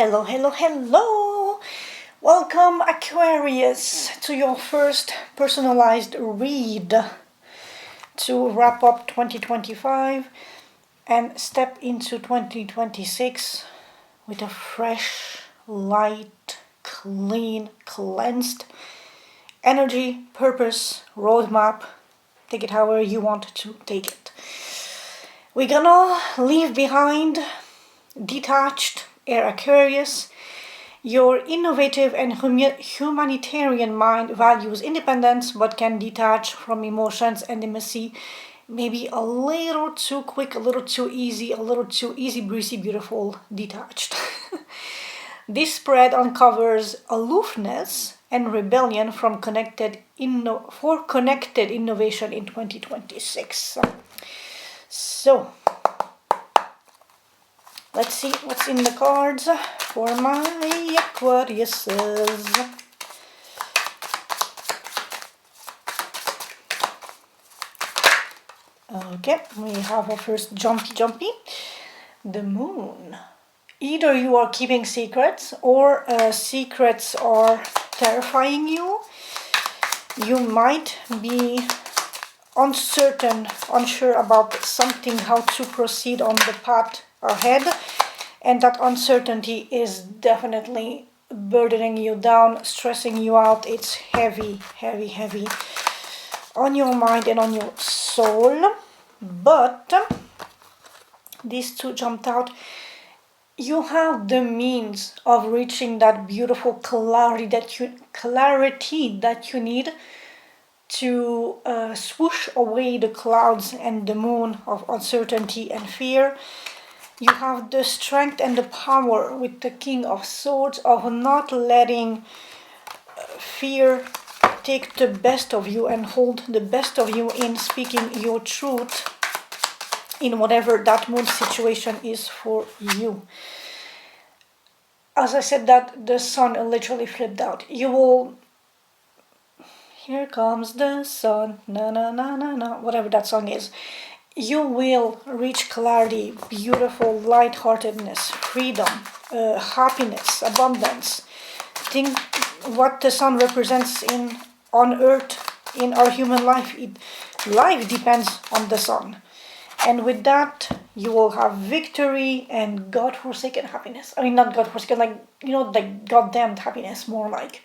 Hello, hello, hello! Welcome, Aquarius, to your first personalized read to wrap up 2025 and step into 2026 with a fresh, light, clean, cleansed energy, purpose, roadmap. Take it however you want to take it. We're gonna leave behind detached air Aquarius. Your innovative and humanitarian mind values independence but can detach from emotions and intimacy. Maybe a little too quick, a little too easy breezy, beautiful, detached. This spread uncovers aloofness and rebellion from connected innovation in 2026. So let's see what's in the cards for my Aquariuses. Okay, we have our first jumpy. The moon. Either you are keeping secrets or secrets are terrifying you. You might be unsure about something, how to proceed on the path ahead, and that uncertainty is definitely burdening you down, stressing you out. It's heavy on your mind and on your soul. But these two jumped out. You have the means of reaching that beautiful clarity that you need to swoosh away the clouds and the moon of uncertainty and fear. You have the strength and the power with the King of Swords of not letting fear take the best of you and hold the best of you in speaking your truth in whatever that moon situation is for you. As I said that, the sun literally flipped out. You will... Here comes the sun, na na na na na, whatever that song is. You will reach clarity, beautiful lightheartedness, freedom, happiness, abundance. Think what the sun represents on earth, in our human life. Life depends on the sun. And with that, you will have victory and God-forsaken happiness. I mean, not God-forsaken, like goddamned happiness, more like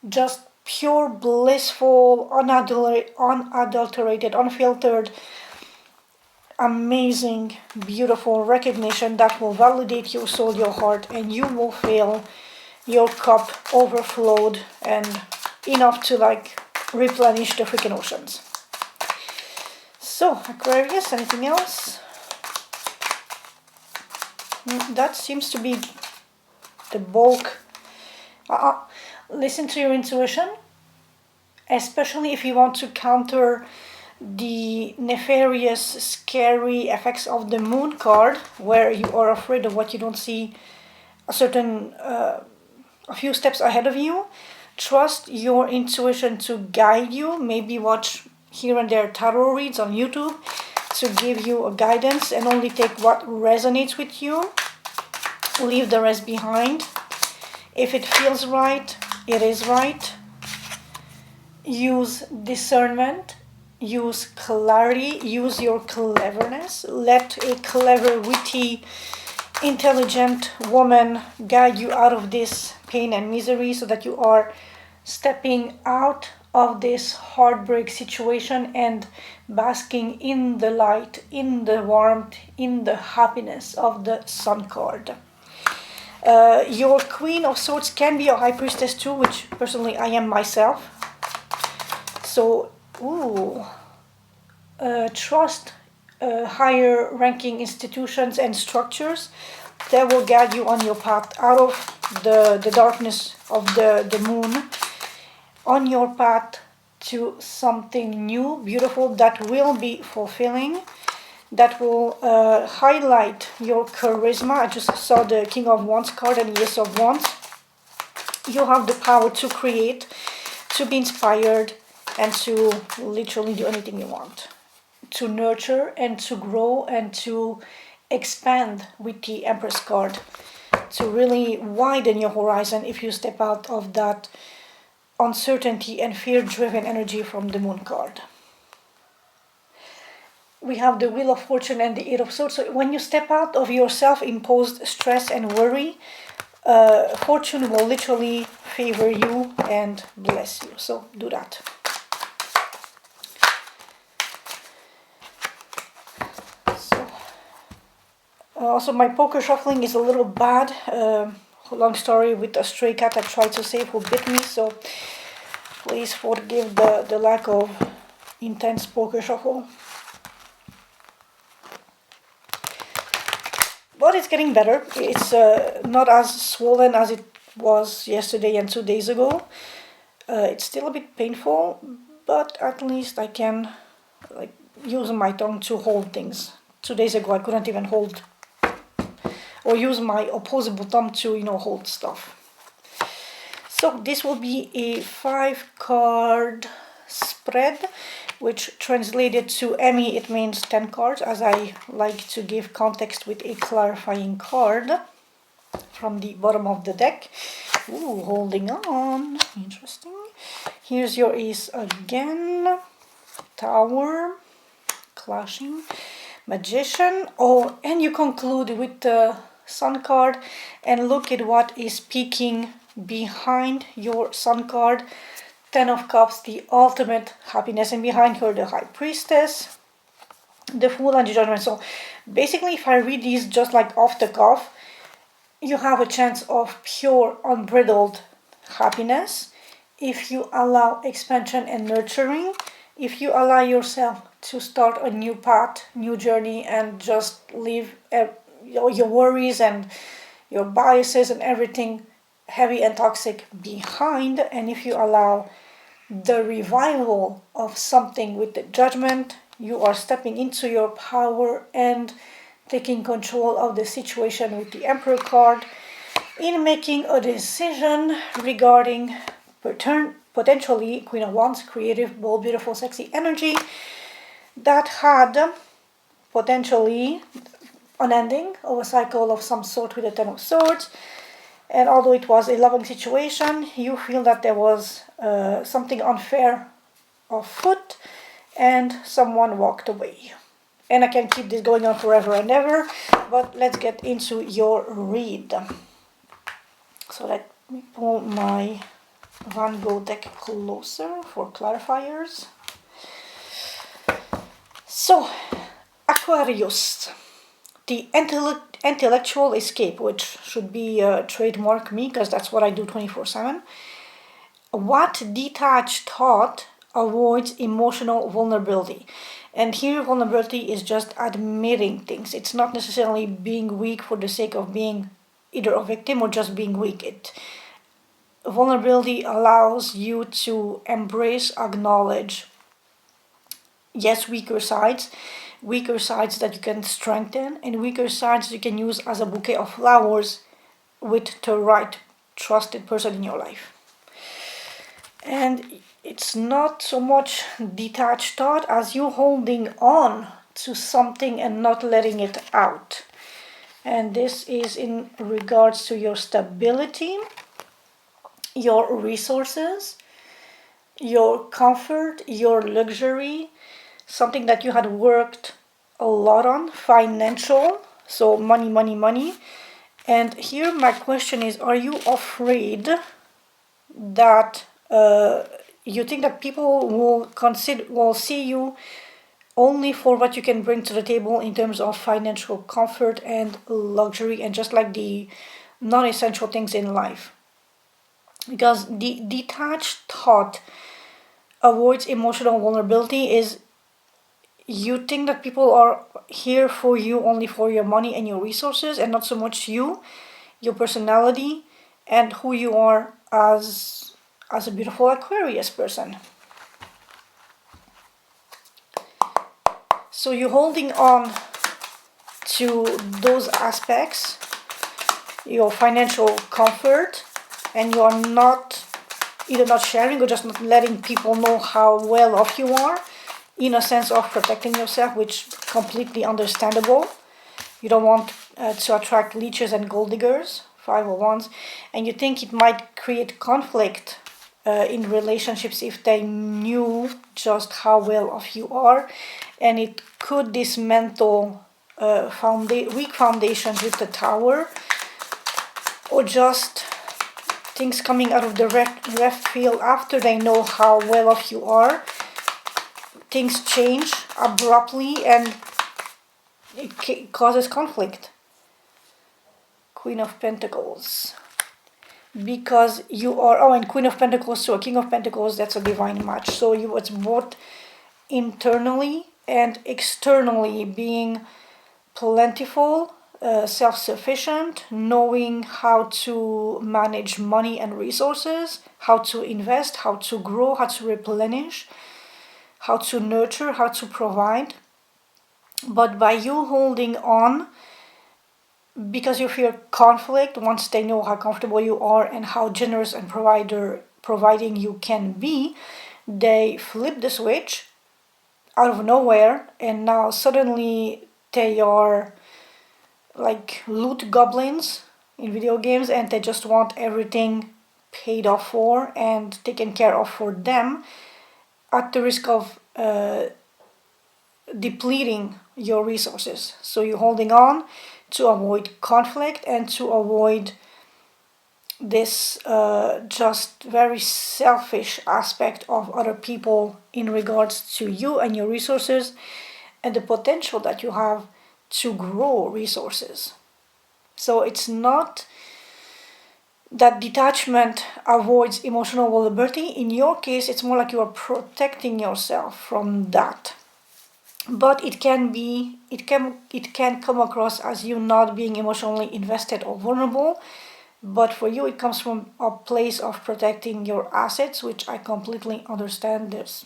just pure, blissful, unadulterated, unfiltered, amazing, beautiful recognition that will validate your soul, your heart, and you will feel your cup overflowed and enough to replenish the freaking oceans. So, Aquarius, anything else? That seems to be the bulk. Listen to your intuition, especially if you want to counter the nefarious, scary effects of the moon card, where you are afraid of what you don't see a few steps ahead of you. Trust your intuition to guide you. Maybe watch here and there tarot reads on YouTube to give you a guidance, and only take what resonates with you. Leave the rest behind. If it feels right, it is right. Use discernment, use clarity, use your cleverness. Let a clever, witty, intelligent woman guide you out of this pain and misery, so that you are stepping out of this heartbreak situation and basking in the light, in the warmth, in the happiness of the sun card. Your Queen of Swords can be a High Priestess too, which personally I am myself. So, trust higher ranking institutions and structures that will guide you on your path out of the darkness of the moon, on your path to something new, beautiful, that will be fulfilling, that will highlight your charisma. I just saw the King of Wands card and Ace of Wands. You have the power to create, to be inspired, and to literally do anything you want. To nurture and to grow and to expand with the Empress card. to really widen your horizon if you step out of that uncertainty and fear-driven energy from the Moon card. We have the Wheel of Fortune and the Eight of Swords. So when you step out of your self-imposed stress and worry, fortune will literally favor you and bless you. So do that. So, also, my poker shuffling is a little bad. Long story with a stray cat I tried to save who bit me. So please forgive the lack of intense poker shuffle. But it's getting better. It's not as swollen as it was yesterday and 2 days ago. It's still a bit painful, but at least I can use my tongue to hold things. 2 days ago I couldn't even hold or use my opposable thumb to hold stuff. So this will be a 5-card spread, which translated to Emmy, it means 10 cards, as I like to give context with a clarifying card from the bottom of the deck. Ooh, holding on. Interesting. Here's your Ace again. Tower. Clashing. Magician. Oh, and you conclude with the Sun card. And look at what is peeking behind your Sun card. 10 of Cups, the ultimate happiness, and behind her the High Priestess, the Fool, and the Judgment. So basically, if I read these just like off the cuff, you have a chance of pure, unbridled happiness if you allow expansion and nurturing, if you allow yourself to start a new path, new journey, and just leave your worries and your biases and everything heavy and toxic behind, and if you allow the revival of something with the Judgment, you are stepping into your power and taking control of the situation with the Emperor card in making a decision regarding potentially Queen of Wands, creative, bold, beautiful, sexy energy that had potentially an ending of a cycle of some sort with the Ten of Swords. And although it was a loving situation, you feel that there was something unfair afoot and someone walked away. And I can keep this going on forever and ever, but let's get into your read. So let me pull my Van Gogh deck closer for clarifiers. So, Aquarius. The intellectual escape, which should be trademark me, because that's what I do 24/7. What detached thought avoids emotional vulnerability? And here vulnerability is just admitting things. It's not necessarily being weak for the sake of being either a victim or just being weak. Vulnerability allows you to embrace, acknowledge, yes, weaker sides that you can strengthen, and weaker sides you can use as a bouquet of flowers with the right trusted person in your life. And it's not so much detached thought as you holding on to something and not letting it out. And this is in regards to your stability, your resources, your comfort, your luxury, something that you had worked a lot on, financial, so money. And here my question is, are you afraid that you think that people will see you only for what you can bring to the table in terms of financial comfort and luxury and just like the non-essential things in life? Because the detached thought avoids emotional vulnerability is you think that people are here for you only for your money and your resources and not so much you, your personality, and who you are as a beautiful Aquarius person. So you're holding on to those aspects, your financial comfort, and you're not either not sharing or just not letting people know how well off you are, in a sense of protecting yourself, which is completely understandable. You don't want to attract leeches and gold diggers Five of Wands, and you think it might create conflict in relationships if they knew just how well off you are, and it could dismantle weak foundations with the Tower, or just things coming out of the left field after they know how well off you are. Things change abruptly and it causes conflict. Queen of Pentacles. Because you are, oh, and Queen of Pentacles to a King of Pentacles, that's a divine match. So it's both internally and externally being plentiful, self-sufficient, knowing how to manage money and resources, how to invest, how to grow, how to replenish, how to nurture, how to provide. But by you holding on, because you fear conflict, once they know how comfortable you are and how generous and providing you can be, they flip the switch out of nowhere, and now suddenly they are like loot goblins in video games, and they just want everything paid off for and taken care of for them, at the risk of depleting your resources. So you're holding on to avoid conflict and to avoid this just very selfish aspect of other people in regards to you and your resources and the potential that you have to grow resources. So it's not that detachment avoids emotional vulnerability. In your case, it's more like you are protecting yourself from that. But it can come across as you not being emotionally invested or vulnerable. But for you, it comes from a place of protecting your assets, which I completely understand this.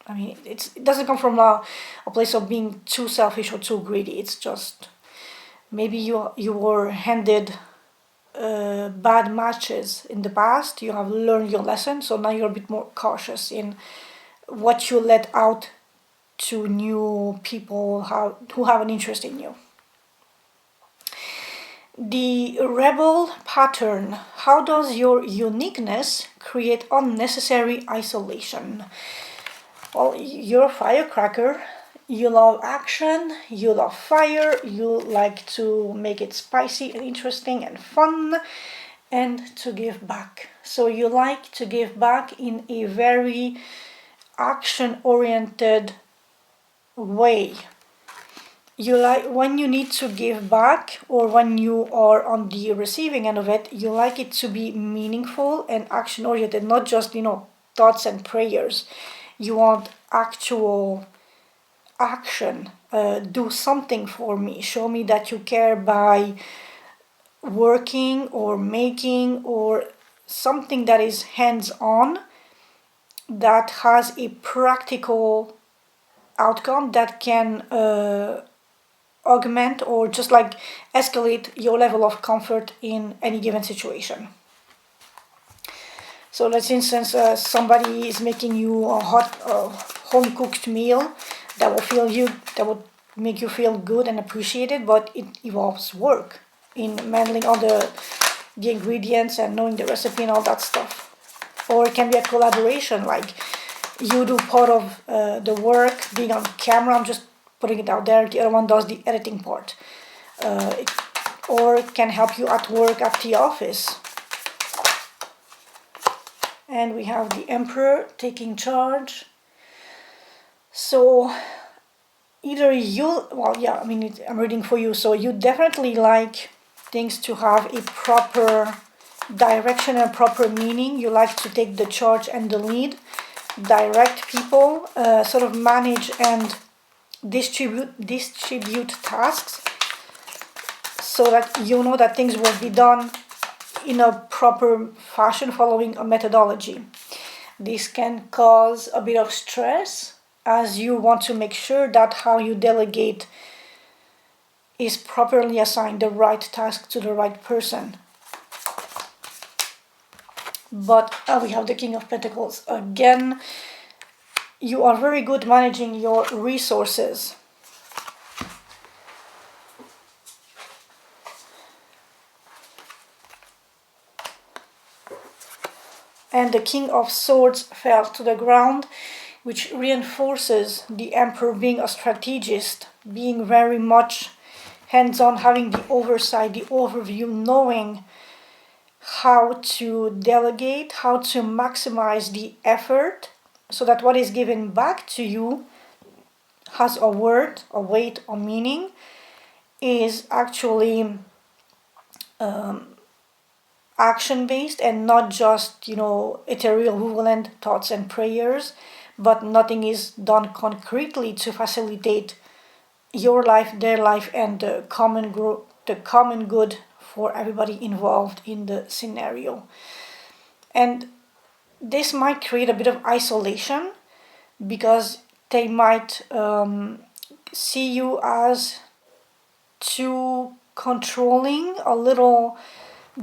I mean, it doesn't come from a place of being too selfish or too greedy. It's just maybe you were handed bad matches in the past. You have learned your lesson, so now you're a bit more cautious in what you let out to new people who have an interest in you. The rebel pattern. How does your uniqueness create unnecessary isolation? Well, you're a firecracker. You love action, you love fire, you like to make it spicy and interesting and fun, and to give back. So you like to give back in a very action-oriented way. You like when you need to give back, or when you are on the receiving end of it, you like it to be meaningful and action-oriented, not just, thoughts and prayers. You want actual action. Do something for me. Show me that you care by working or making or something that is hands-on, that has a practical outcome that can augment or just like escalate your level of comfort in any given situation. So let's instance somebody is making you a hot home-cooked meal that will make you feel good and appreciated, but it involves work in handling all the ingredients and knowing the recipe and all that stuff. Or it can be a collaboration, like you do part of the work, being on camera, I'm just putting it out there, the other one does the editing part. Or it can help you at work, at the office. And we have the Emperor taking charge. So either I'm reading for you, so you definitely like things to have a proper direction and proper meaning. You like to take the charge and the lead, direct people, sort of manage and distribute tasks, so that you know that things will be done in a proper fashion following a methodology. This can cause a bit of stress, as you want to make sure that how you delegate is properly assigned the right task to the right person. But we have the King of Pentacles again. You are very good managing your resources. and the King of Swords fell to the ground, which reinforces the Emperor being a strategist, being very much hands-on, having the oversight, the overview, knowing how to delegate, how to maximize the effort so that what is given back to you has a word, a weight, a meaning, is actually action-based and not just, ethereal, equivalent thoughts and prayers, but nothing is done concretely to facilitate your life, their life, and the common good for everybody involved in the scenario. And this might create a bit of isolation because they might see you as too controlling, a little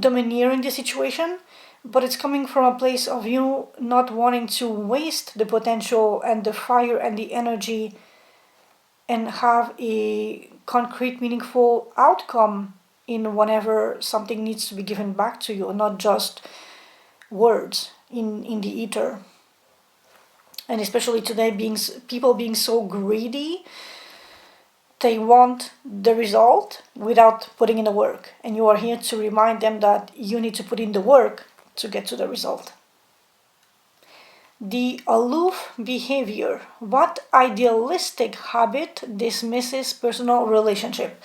domineering the situation, but it's coming from a place of you not wanting to waste the potential and the fire and the energy and have a concrete, meaningful outcome in whenever something needs to be given back to you, not just words in the ether. And especially today, people being so greedy, they want the result without putting in the work. And you are here to remind them that you need to put in the work to get to the result. The aloof behavior. What idealistic habit dismisses personal relationship?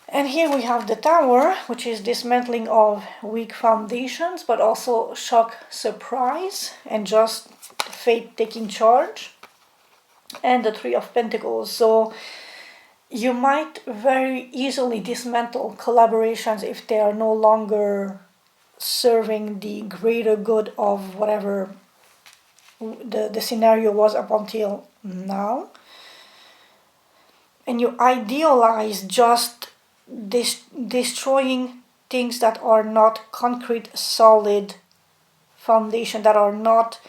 And here we have the Tower, which is dismantling of weak foundations, but also shock, surprise, and just fate taking charge. And the Three of Pentacles. So you might very easily dismantle collaborations if they are no longer serving the greater good of whatever the scenario was up until now. And you idealize just destroying things that are not concrete, solid foundation, that are not.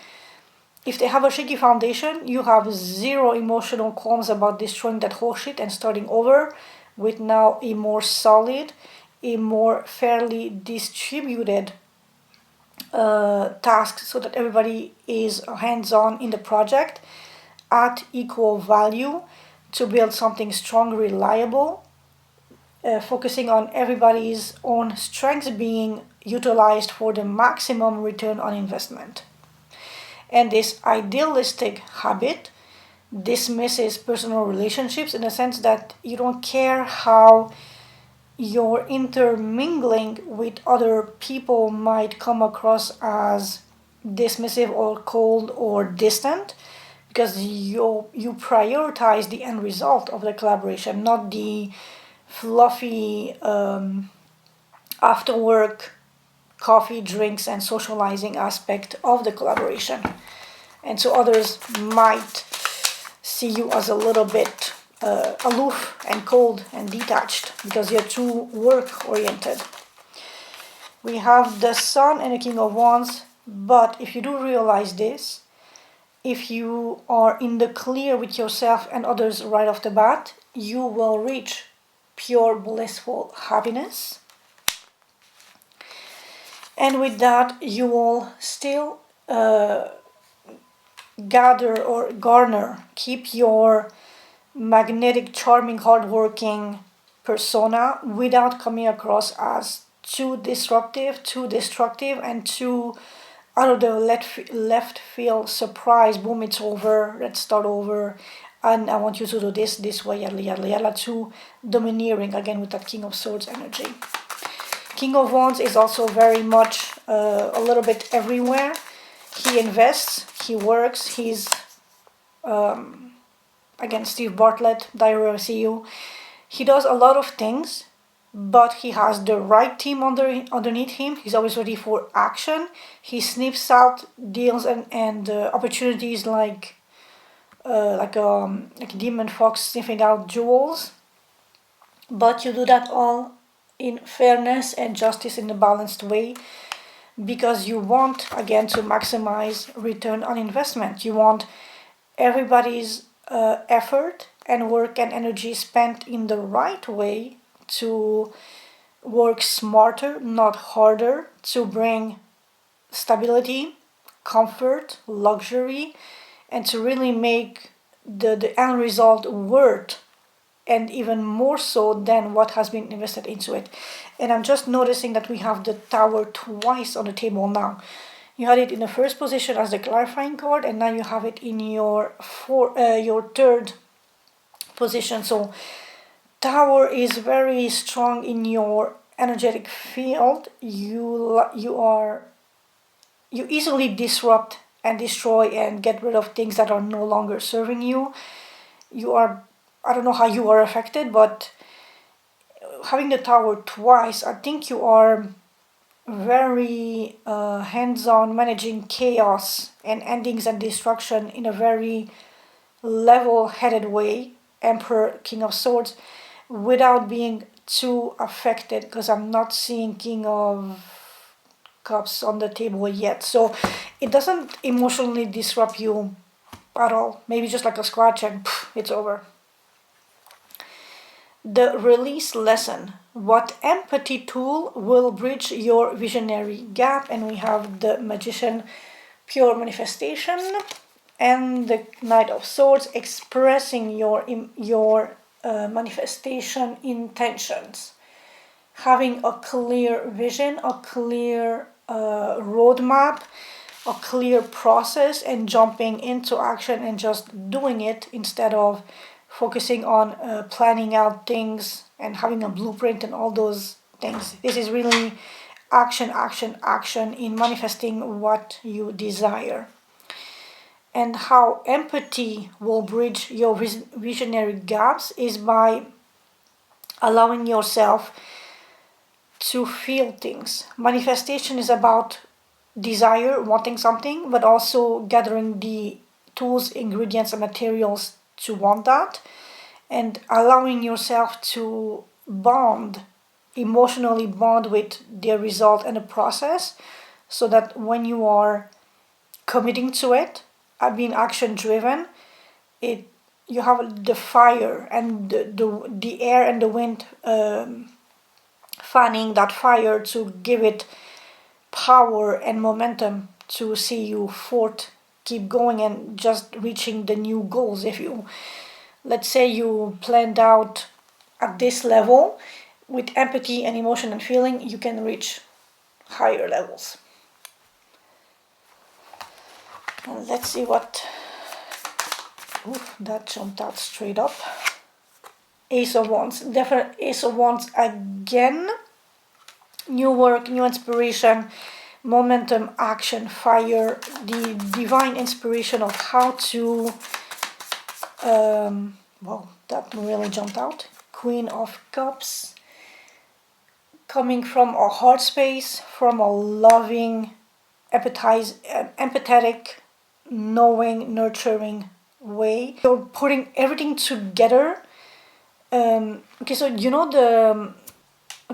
If they have a shaky foundation, you have zero emotional qualms about destroying that whole shit and starting over with now a more solid, a more fairly distributed task, so that everybody is hands-on in the project at equal value to build something strong, reliable, focusing on everybody's own strengths being utilized for the maximum return on investment. And this idealistic habit dismisses personal relationships in the sense that you don't care how your intermingling with other people might come across as dismissive or cold or distant, because you prioritize the end result of the collaboration, not the fluffy after work coffee, drinks, and socializing aspect of the collaboration. And so others might see you as a little bit aloof and cold and detached because you're too work-oriented. We have the Sun and the King of Wands, but if you do realize this, if you are in the clear with yourself and others right off the bat, you will reach pure blissful happiness. And with that, you will still gather or garner, keep your magnetic, charming, hardworking persona without coming across as too disruptive, too destructive, and too out of the left field surprise. Boom, it's over, let's start over, and I want you to do this way, yada yada yada, too domineering, again with that King of Swords energy. King of Wands is also very much a little bit everywhere. He invests, he works, he's again Steve Bartlett, Diary of a CEO. He does a lot of things, but he has the right team underneath him. He's always ready for action. He sniffs out deals and opportunities like a demon fox sniffing out jewels. But you do that all in fairness and justice in a balanced way, because you want, again, to maximize return on investment. You want everybody's effort and work and energy spent in the right way to work smarter, not harder, to bring stability, comfort, luxury, and to really make the end result worth, and even more so than what has been invested into it. And I'm just noticing that we have the Tower twice on the table now. You had it in the first position as the clarifying card, and now you have it in your third position. So Tower is very strong in your energetic field. You easily disrupt and destroy and get rid of things that are no longer serving you. I don't know how you are affected, but having the Tower twice, I think you are very hands-on managing chaos and endings and destruction in a very level-headed way, Emperor, King of Swords, without being too affected, because I'm not seeing King of Cups on the table yet. So it doesn't emotionally disrupt you at all. Maybe just like a scratch and it's over. The release lesson. What empathy tool will bridge your visionary gap? And we have the Magician, pure manifestation, and the Knight of Swords, expressing your manifestation intentions. Having a clear vision, a clear roadmap, a clear process, and jumping into action and just doing it instead of focusing on planning out things and having a blueprint and all those things. This is really action, action, action in manifesting what you desire. And how empathy will bridge your visionary gaps is by allowing yourself to feel things. Manifestation is about desire, wanting something, but also gathering the tools, ingredients, and materials to want that, and allowing yourself to emotionally bond with the result and the process, so that when you are committing to it, being action driven, you have the fire and the air and the wind fanning that fire to give it power and momentum to see you forth, keep going, and just reaching the new goals. If you, let's say you planned out at this level, with empathy and emotion and feeling, you can reach higher levels. And let's see what, that jumped out straight up. Ace of Wands, definite Ace of Wands again. New work, new inspiration, momentum, action, fire, the divine inspiration of how to, well, that really jumped out. Queen of Cups, coming from a heart space, from a loving, empathetic, knowing, nurturing way. You're putting everything together. Okay, so you know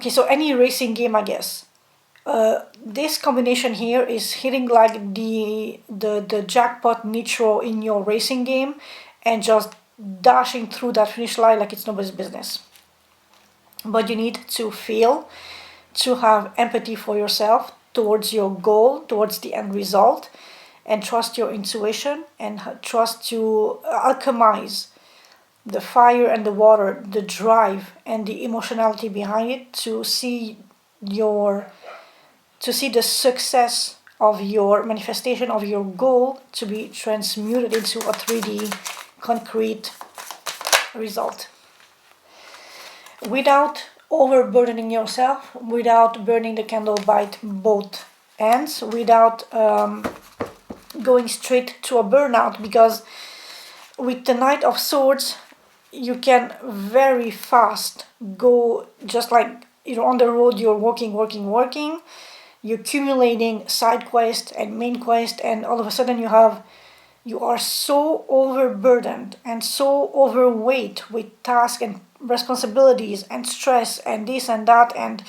so any racing game, I guess. This combination here is hitting like the jackpot nitro in your racing game and just dashing through that finish line like it's nobody's business. But you need to feel, to have empathy for yourself towards your goal, towards the end result, and trust your intuition and trust to alchemize the fire and the water, the drive and the emotionality behind it, to see the success of your manifestation of your goal to be transmuted into a 3D concrete result. Without overburdening yourself, without burning the candle by both ends, without going straight to a burnout, because with the Knight of Swords, you can very fast go, just like you're on the road, you're working, you're accumulating side quest and main quest, and all of a sudden you are so overburdened and so overweight with tasks and responsibilities and stress and this and that, and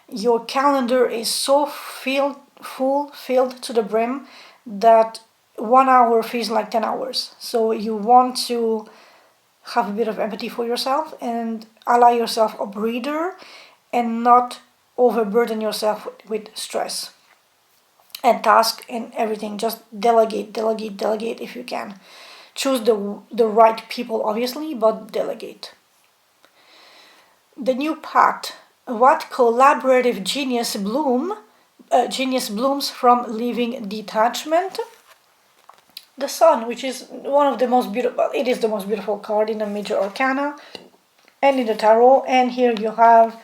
your calendar is so filled to the brim that 1 hour feels like 10 hours. So you want to have a bit of empathy for yourself and allow yourself a breather and not overburden yourself with stress. and task and everything. Just delegate, delegate, delegate if you can. Choose the right people, obviously, but delegate. The new path. What collaborative genius blooms from living detachment? The Sun, which is one of the most beautiful, it is the most beautiful card in the major arcana and in the tarot. And here you have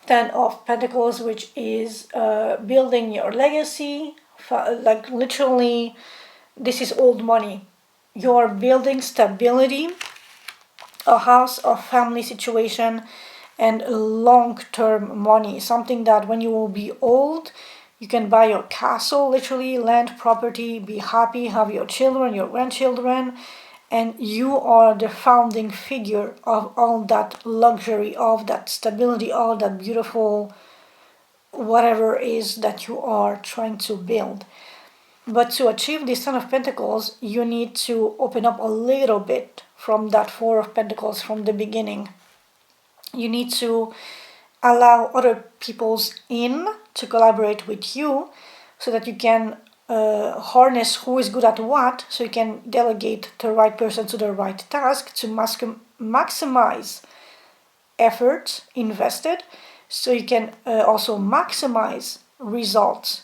Ten of Pentacles, which is building your legacy. Like literally, this is old money. You're building stability, a house, a family situation, and long-term money. Something that when you will be old, you can buy your castle, literally, land, property, be happy, have your children, your grandchildren, and you are the founding figure of all that luxury, of that stability, all that beautiful whatever is that you are trying to build. But to achieve this Ten of Pentacles, you need to open up a little bit from that Four of Pentacles from the beginning. You need to allow other people's in to collaborate with you so that you can harness who is good at what, so you can delegate the right person to the right task to maximize effort invested, so you can also maximize results.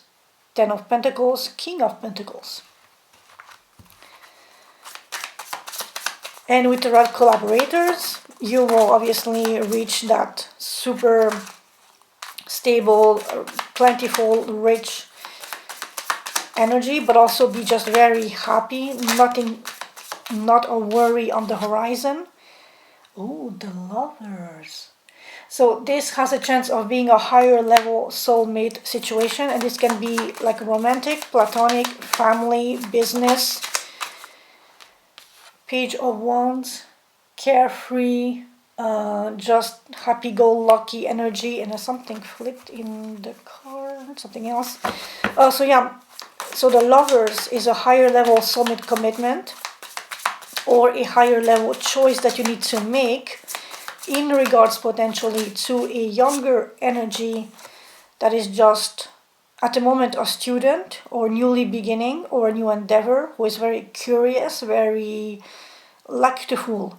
Ten of Pentacles, King of Pentacles. And with the right collaborators, you will obviously reach that super stable, plentiful, rich energy, but also be just very happy, not a worry on the horizon. Oh, the Lovers. So this has a chance of being a higher level soulmate situation, and this can be like romantic, platonic, family, business. Page of Wands, carefree, just happy-go-lucky energy, and something flipped in the card, something else. So yeah, so the Lovers is a higher level soulmate commitment, or a higher level choice that you need to make in regards potentially to a younger energy that is just at the moment a student or newly beginning or a new endeavor, who is very curious, very like the Fool.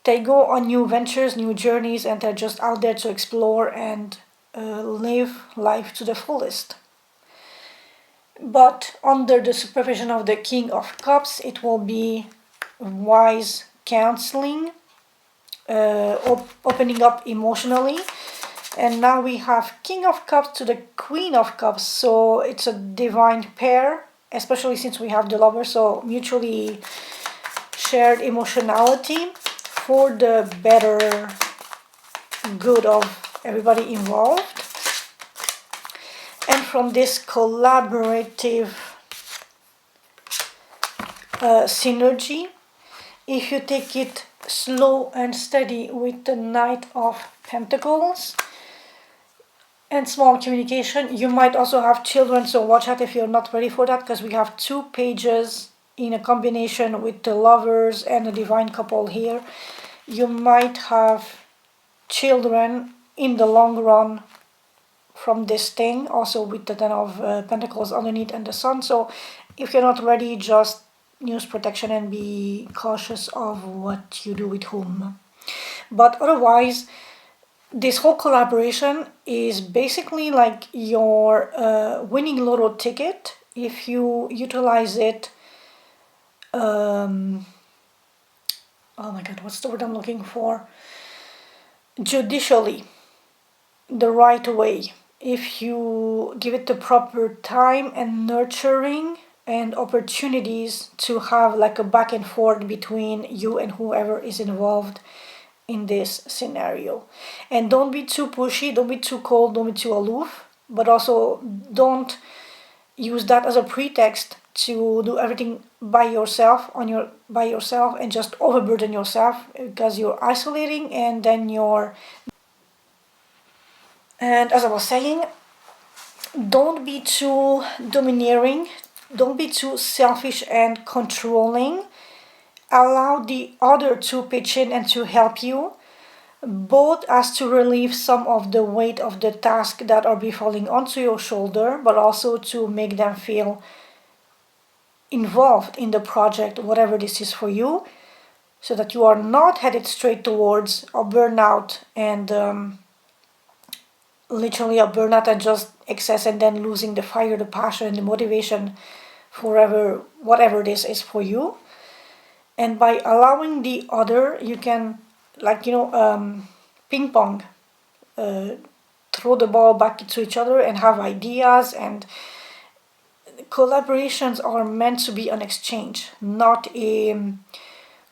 They go on new ventures, new journeys, and they're just out there to explore and live life to the fullest. But under the supervision of the King of Cups, it will be wise counseling, opening up emotionally. And now we have King of Cups to the Queen of Cups, so it's a divine pair, especially since we have the Lover, so mutually shared emotionality for the better good of everybody involved. And from this collaborative synergy, if you take it slow and steady with the Knight of Pentacles and small communication, you might also have children, so watch out if you're not ready for that, because we have 2 pages in a combination with the Lovers and the Divine Couple here. You might have children in the long run from this thing, also with the Ten of Pentacles underneath and the Sun. So if you're not ready, just use protection and be cautious of what you do with whom. But otherwise, this whole collaboration is basically like your winning lotto ticket if you utilize it. Oh my god, what's the word I'm looking for? Judicially, the right way. If you give it the proper time and nurturing and opportunities to have like a back and forth between you and whoever is involved in this scenario. And don't be too pushy, don't be too cold, don't be too aloof, but also don't use that as a pretext to do everything by yourself and just overburden yourself, because you're isolating and then you're. And as I was saying, don't be too domineering, don't be too selfish and controlling. Allow the other to pitch in and to help you, both as to relieve some of the weight of the task that are befalling onto your shoulder, but also to make them feel involved in the project, whatever this is for you, so that you are not headed straight towards a burnout and literally a burnout and just excess, and then losing the fire, the passion, and the motivation forever, whatever this is for you. And by allowing the other, you can, like, ping pong, throw the ball back to each other and have ideas. And collaborations are meant to be an exchange, not a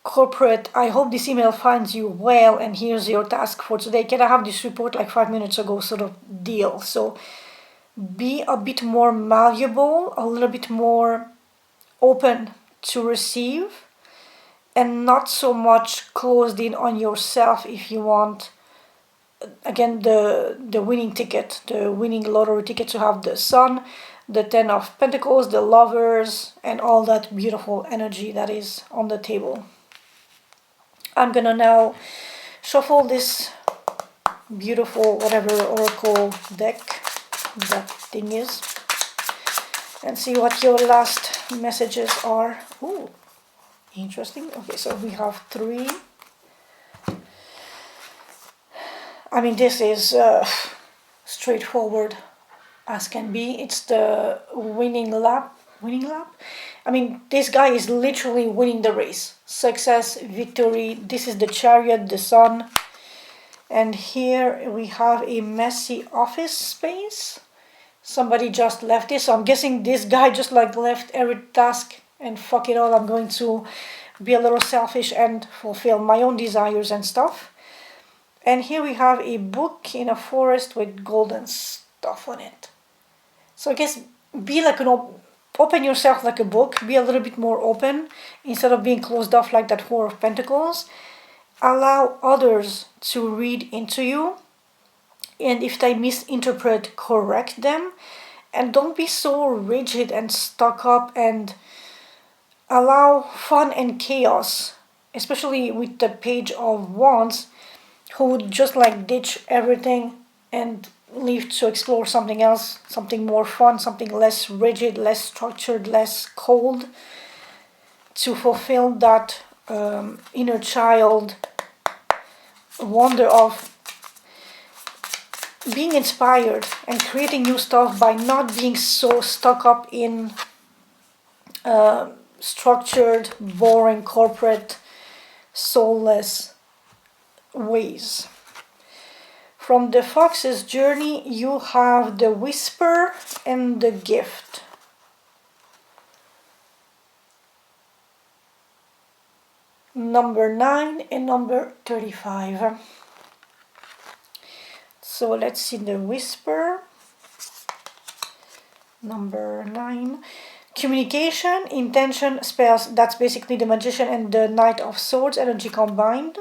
corporate, I hope this email finds you well and here's your task for today, can I have this report like 5 minutes ago sort of deal. So be a bit more malleable, a little bit more open to receive, and not so much closed in on yourself if you want, again, the winning ticket, the winning lottery ticket, to have the Sun, the Ten of Pentacles, the Lovers, and all that beautiful energy that is on the table. I'm gonna now shuffle this beautiful whatever oracle deck that thing is and see what your last messages are. Ooh, interesting. Okay, so we have 3. I mean, this is straightforward as can be. It's the winning lap. I mean, this guy is literally winning the race. Success, victory. This is the Chariot, the Sun. And here we have a messy office space. Somebody just left this. So I'm guessing this guy just like left every task and fuck it all. I'm going to be a little selfish and fulfill my own desires and stuff. And here we have a book in a forest with golden stuff on it. So I guess be like open yourself like a book. Be a little bit more open instead of being closed off like that Four of Pentacles. Allow others to read into you, and if they misinterpret, correct them. And don't be so rigid and stuck up, and allow fun and chaos, especially with the Page of Wands, who would just like ditch everything and leave to explore something else, something more fun, something less rigid, less structured, less cold, to fulfill that inner child wonder of being inspired and creating new stuff by not being so stuck up in structured, boring, corporate, soulless ways. From the Fox's Journey, you have the Whisper and the Gift. Number 9 and number 35. So let's see the Whisper. Number 9. Communication, intention, spells. That's basically the Magician and the Knight of Swords energy combined.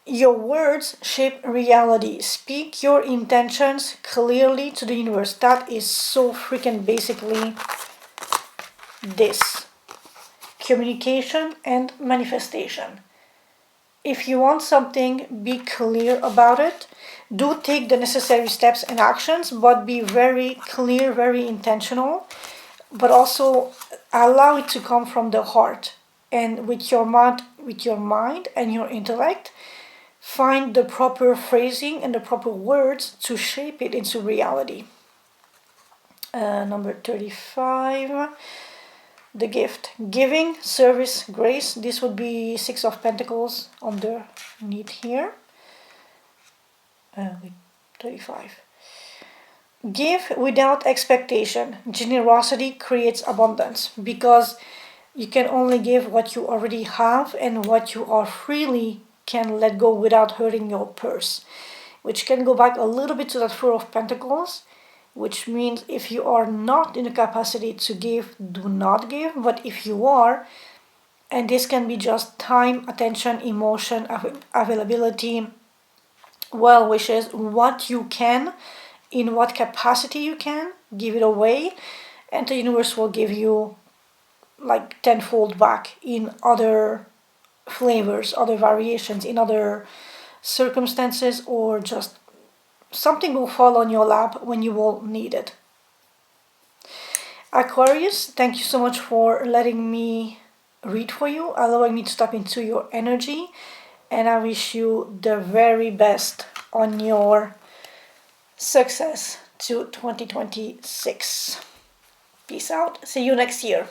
Your words shape reality. Speak your intentions clearly to the universe. That is so freaking basically this. Communication and manifestation. If you want something, be clear about it. Do take the necessary steps and actions, but be very clear, very intentional. But also allow it to come from the heart. And with your mind and your intellect, find the proper phrasing and the proper words to shape it into reality. Number 35. The Gift. Giving, service, grace. This would be 6 of Pentacles underneath here. 35. Give without expectation. Generosity creates abundance, because you can only give what you already have, and what you are freely can let go without hurting your purse, which can go back a little bit to that Four of Pentacles, which means if you are not in the capacity to give, do not give. But if you are, and this can be just time, attention, emotion, availability, well wishes, what you can, in what capacity you can, give it away, and the universe will give you like tenfold back in other flavors, other variations in other circumstances, or just something will fall on your lap when you will need it. Aquarius, thank you so much for letting me read for you, allowing me to step into your energy, and I wish you the very best on your success to 2026. Peace out. See you next year.